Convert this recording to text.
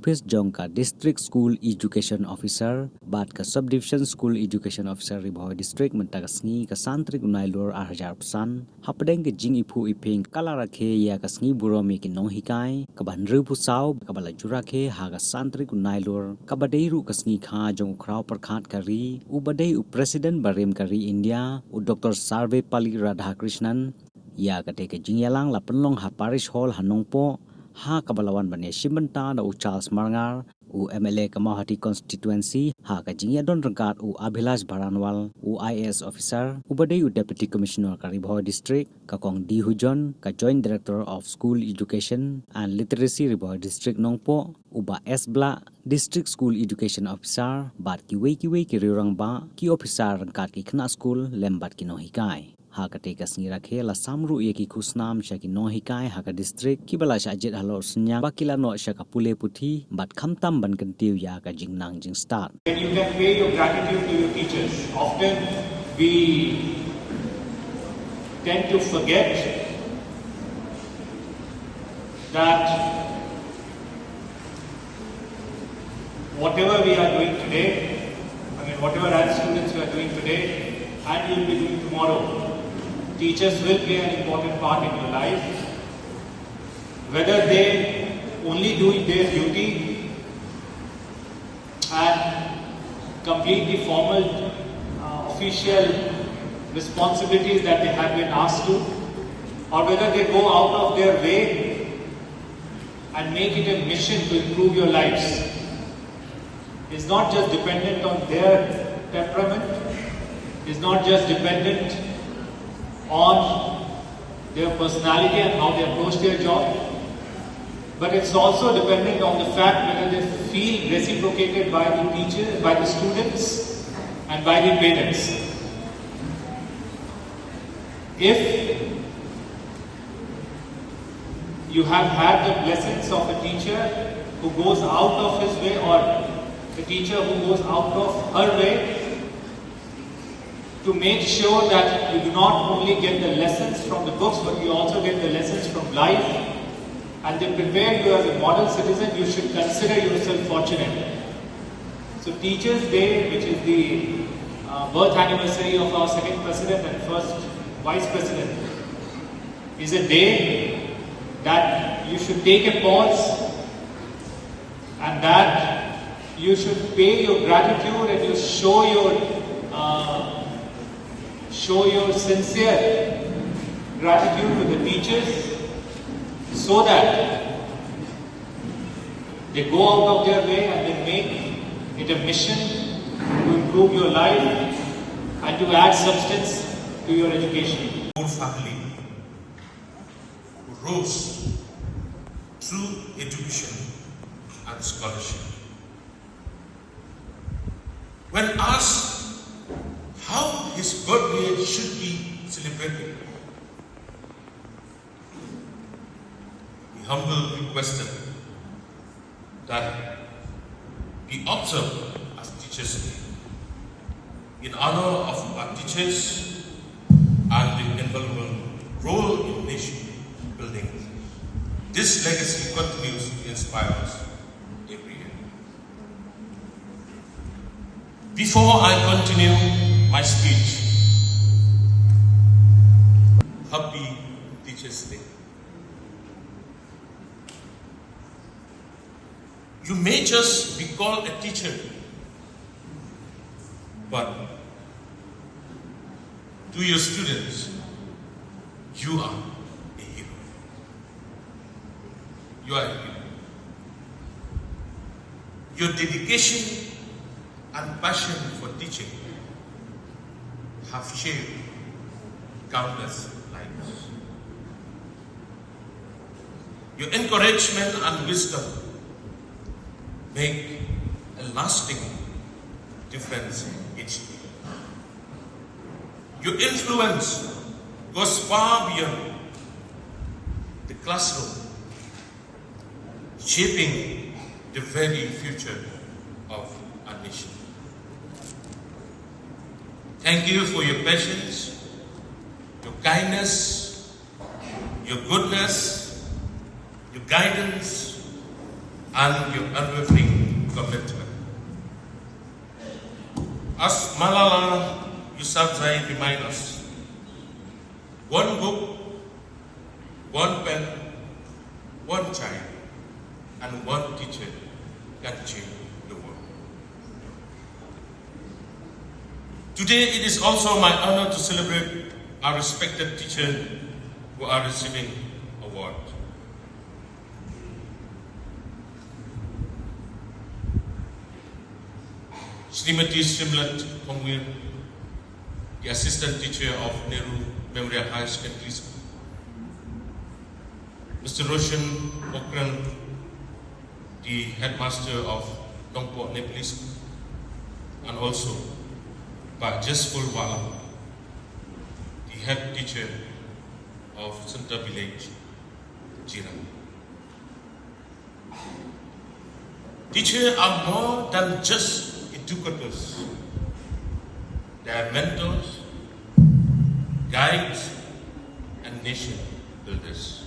Office Jongka District School Education Officer Bat ka Sub-Division School Education Officer Bhoi District Mentaga sngi ka santri unai lor 1,000 hapdeng ke jing ipu iping kala Rakhe ya ka sngi burom ki nonghikai ka banru pusau ka bala Rakhe ha ka santri unai lor ka badeiru ka sngi kha jong krau perkhat kari u badei u President Barim kari India u Dr. Sarve Pali Radhakrishnan ya ka te ke jingyalang la penlong ha parish hall hanongpo ha kabalawan bane Shimanta da u Charles Marngar u MLA Kamahati constituency ha ka jingya don rangkat u Abhilash Baranwal u IAS officer u badai u Deputy Commissioner kari Bhoi district ka kong D Hujon ka Joint Director of School Education and Literacy Bhoi district nongpo u ba S Bla District School Education Officer bat ki wei ki rirang ba ki officer rangkat ki khna school lembat ki nohikai ha ka te ka sngi Rakhe la samru ye ki khusnam sha ki nohikai ha ka district ki bala sha jet halo snya bakila no sha ka pule puthi bat khamtam ban kan tiu ya ka jingnang jing start. And you can pay your gratitude to your teachers. Often we tend to forget that whatever we are doing today, whatever as students we are doing today and you will be doing tomorrow, teachers will play an important part in your life. Whether they only do their duty and complete the formal official responsibilities that they have been asked to, or whether they go out of their way and make it a mission to improve your lives, is not just dependent on their temperament, is not just dependent on their personality and how they approach their job, but it's also dependent on the fact whether they feel reciprocated by the teachers, by the students and by the parents. If you have had the blessings of a teacher who goes out of his way, or a teacher who goes out of her way, to make sure that you do not only get the lessons from the books, but you also get the lessons from life, and they prepare you as a model citizen, you should consider yourself fortunate. So Teachers' Day, which is the birth anniversary of our second president and first vice president, is a day that you should take a pause and that you should pay your gratitude and you show your sincere gratitude to the teachers, so that they go out of their way and they make it a mission to improve your life and to add substance to your education. Our family who rose through education and scholarship. When asked how his birthday should be celebrated, he humbly requested that be observed as Teachers' Day in honor of our teachers and the invaluable role in nation building. This legacy continues to inspire us every year. Before I continue my speech, happy Teachers' Day. You may just be called a teacher, but to your students, you are a hero. You are a hero. Your dedication and passion for teaching have shaped countless lives. Your encouragement and wisdom make a lasting difference each day. Your influence goes far beyond the classroom, shaping the very future of our nation. Thank you for your patience, your kindness, your goodness, your guidance, and your unwavering commitment. As Malala Yousafzai reminds us, one book, one pen, one child, and one teacher can change the world. Today, it is also my honor to celebrate our respected teachers who are receiving awards. Srimati Shimlat Kongwir, the assistant teacher of Nehru Memorial High Secondary School. Mr. Roshan Okran, the headmaster of Tongpo Nepali School, and also Pak Jasful Wala, the head teacher of Santa Village, Jirang. Teachers are more than just educators. They are mentors, guides, and nation builders.